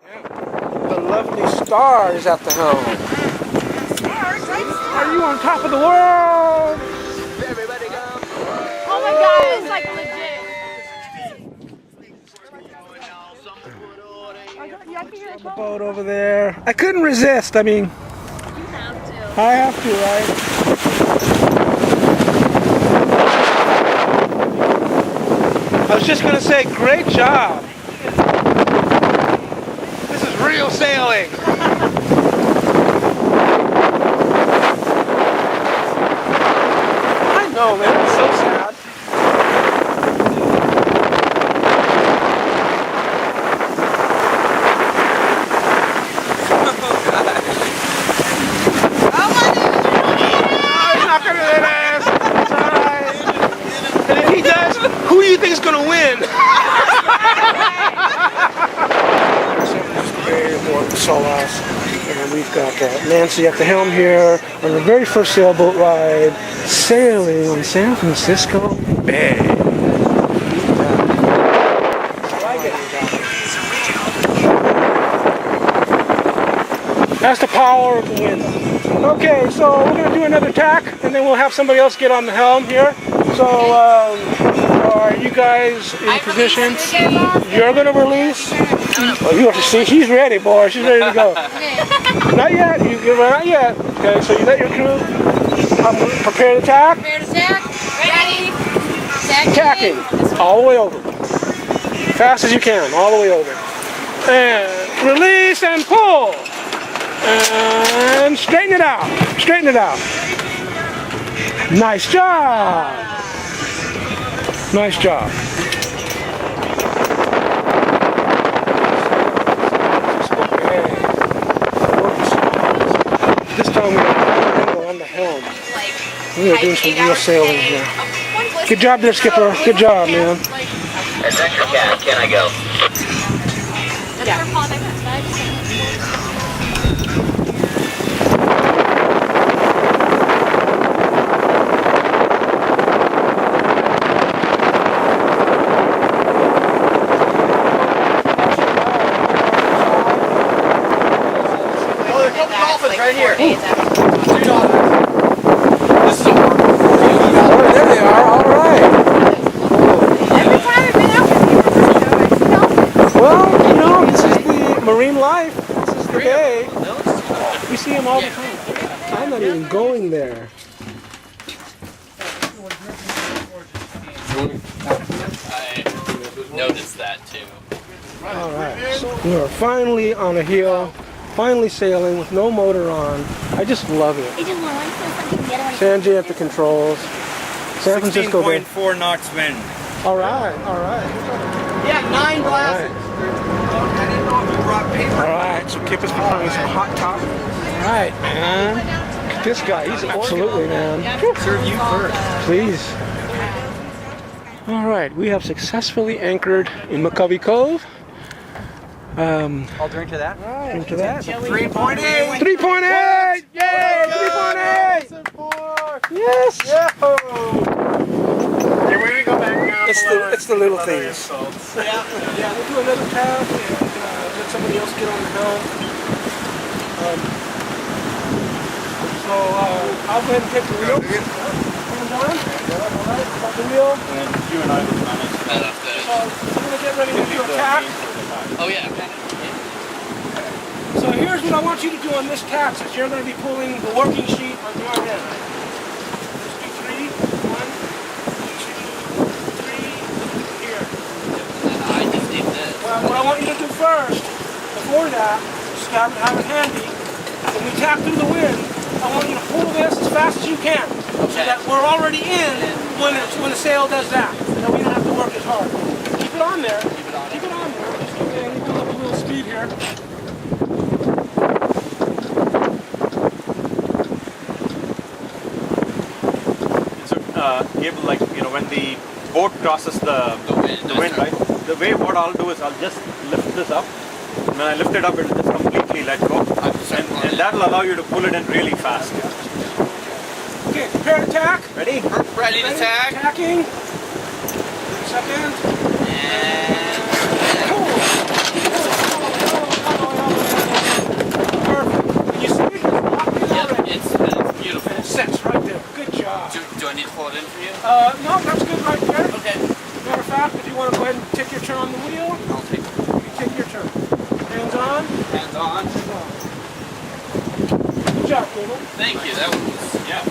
The lovely star is at the helm. Are you on top of the world? Everybody go. Oh my god, it's like legit. The boat over there. I couldn't resist. I mean, You have to. I have to, right? I was just going to say, great job. This is real sailing. I know, man. It's so sad. Who do you think is going to win? And we've got Nancy at the helm here on the very first sailboat ride, sailing on San Francisco Bay. That's the power of the wind. Okay, so we're going to do another tack, and then we'll have somebody else get on the helm here. So, are you guys in position? You're going to release? Oh, you have to see, she's ready, boy. She's ready to go. Not yet. Not yet. Okay, so you let your crew prepare to tack. Prepare to tack. Ready. Tacking. All the way over. Fast as you can. All the way over. And release and pull. And straighten it out. Straighten it out. Nice job. Nice job. This time we're on the helm. We are doing some real sailing here. Good job there, Skipper. Good job, man. Adventure Cat, can I go? Right here. $2. This is a work. Oh, there they are. All right. Every time I've been out with you, well, you know, this is the marine life. This is the bay. We see them all the time. I'm not even going there. I noticed that too. All right. So we are finally on a hill. Finally sailing with no motor on. I just love it. Sanjay at the controls. San Francisco Bay. 16.4 knots wind. All right, all right. Yeah, 9 glasses. All right, so Kip is preparing some hot top. All right, man. Look at this guy. He's absolutely, man. Serve you first. Please. All right, we have successfully anchored in McCovey Cove. I'll drink to that. Drink to that. 3.8. 3.8! Yay! 3.8! Yes! Here we go back now. It's the little things. Yeah, we'll do another tap and let somebody else get on the helm. So I'll go ahead and take the wheel. Alright, got the wheel. And you and I will manage. So we're going to get ready to do a tack. Oh yeah. So here's what I want you to do on this tack, since you're going to be pulling the working sheet on your end. Just do 3. 1, 2, 3. Here. I just need this. Well, what I want you to do first, before that, is have it handy. When we tap through the wind, I want you to pull this as fast as you can, so that we're already in when the sail does that. So we don't have to work as hard. Keep it on there. Keep it on there. Just keep it. Let me build up a little speed here. Able, like, you know, when the boat crosses the wind, right? The way what I'll do is I'll just lift this up. When I lift it up, it'll just completely let go. And that'll allow you to pull it in really fast. Okay, prepare to tack. Ready? Ready to tack. Tacking. Second. And... Pull. pull it in for you? No, that's good right there. Okay. Matter of fact, if you want to go ahead and take your turn on the wheel, I'll take it. you take your turn. Hands on. Hands on. Good job, Cable. Thank you. That was, yeah.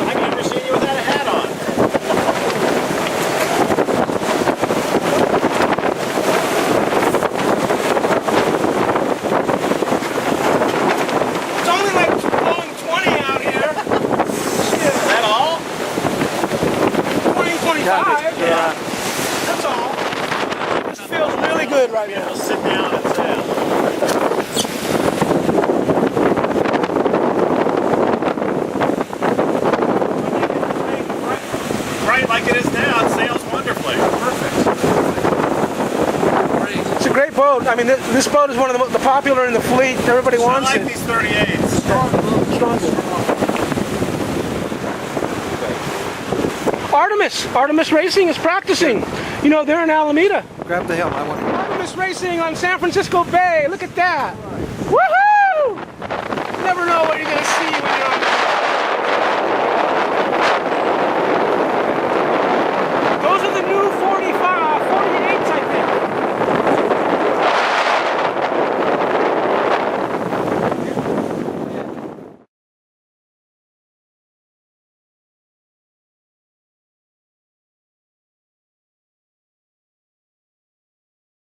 I've never seen you without a hat on. It's only like blowing 20 out here. Is that all? 20, 25. Yeah. That's all. This feels really good right now. I'll sit down and sail. Right like it is now, it sails wonderfully. It's a great boat. I mean, this boat is one of the popular in the fleet. Everybody I wants like it. these 38s. Artemis Racing is practicing. You know, they're in Alameda. Grab the helm. I want. Artemis Racing on San Francisco Bay. Look at that. Woohoo! Never know what you're going to